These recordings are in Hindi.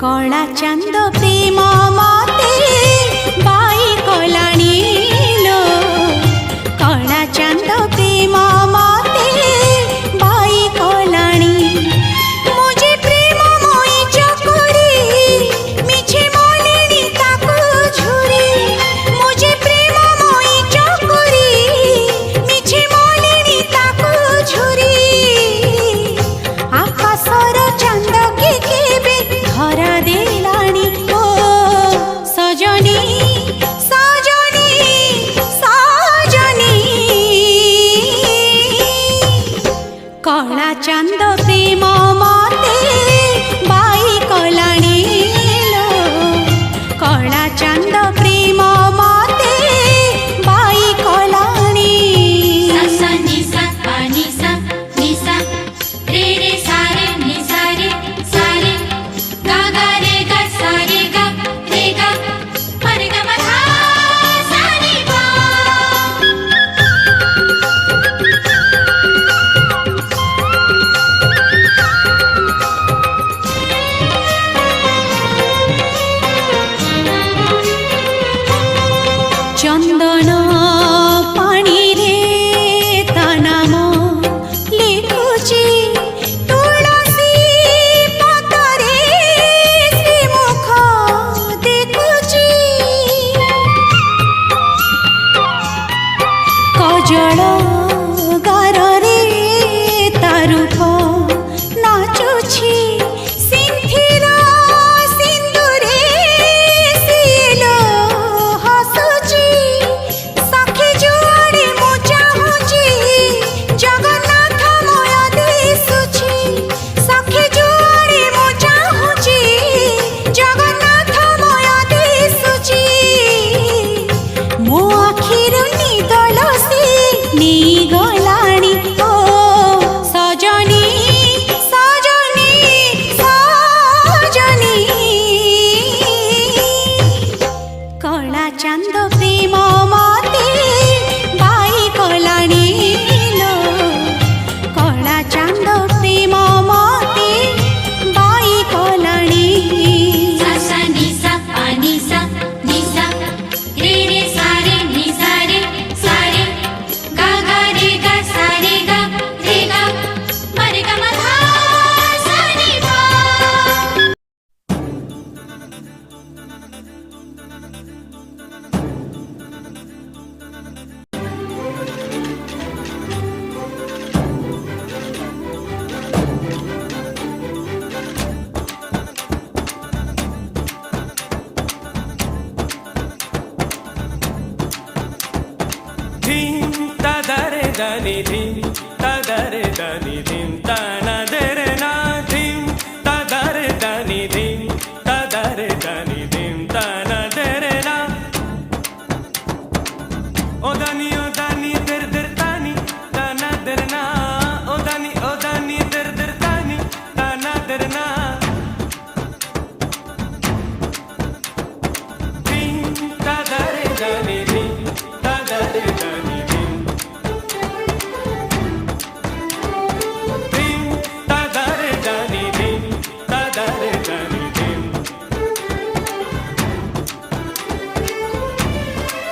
कला चांद प्रेम मते बाई कलाणी लो कला चांद प्रेम मते बाई कलाणी मुझे प्रेम मोई चकुरी मिछे मोलिनी ताकू झुरी मुझे प्रेम मोई चकुरी मिछे मोलिनी ताकू झुरी आकाशर चांद के केबे धरा देलानी ओ सजनी सजनी सजनी कला चांद प्रेम मते बाई कलाणी लो कला चांद प्रेम मते बाई कलाणी सा सा नि सा पा नि सा रे रे सा रे नि सा रे गा गा रे गा सा रे गा रे गा मा धा सा रे गा चंदन पानी रे ता नाम लिखुची तुलसी पतरे श्री मुख देखुची कजल गारे ता रूप नाचुची सिंथिर सिंदूरे सिलो हसुची सखी जुआड़े मु चाहुची जगन्नाथ मय दिसुची सखी जुआड़े मु चाहुची जगन्नाथ मय दिसुची मो आखिर निदल से नी गलाणी ओ सजनी सजनी सजनी कला चांद प्रेम मते बाई कलाणी लो कला चांद प्रेम मते बाई कलाणी सा सा नि सा पा नि सा रे रे सा रे नि सा रे गा गा रे गा सा रे गा मा धा सा रे गा धीम तदरे दनि धीम तदरे दनि धीम तना दरे ना धीम तदरे दनि धीम तदरे दनि धीम तना दरे ना ओ दनि दर दर तानी तना दर ना ओ दनि दर दर तानी तना दर ना धीम तदरे दनि धीम तदरे दनि धीम धीम तदरे दनि धीम तदरे दनि धीम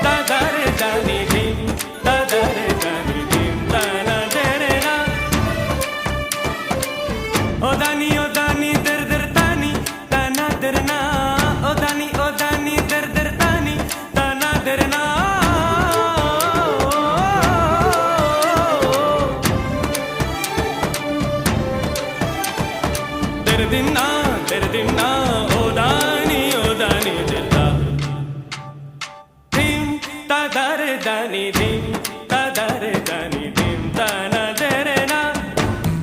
तदरे दनि धीम तदरे दनि धीम तना दरे ना ओ दनि दर दर तानी तना दर ना ओ दनि दर दर तानी तना दर ना दर दिन ना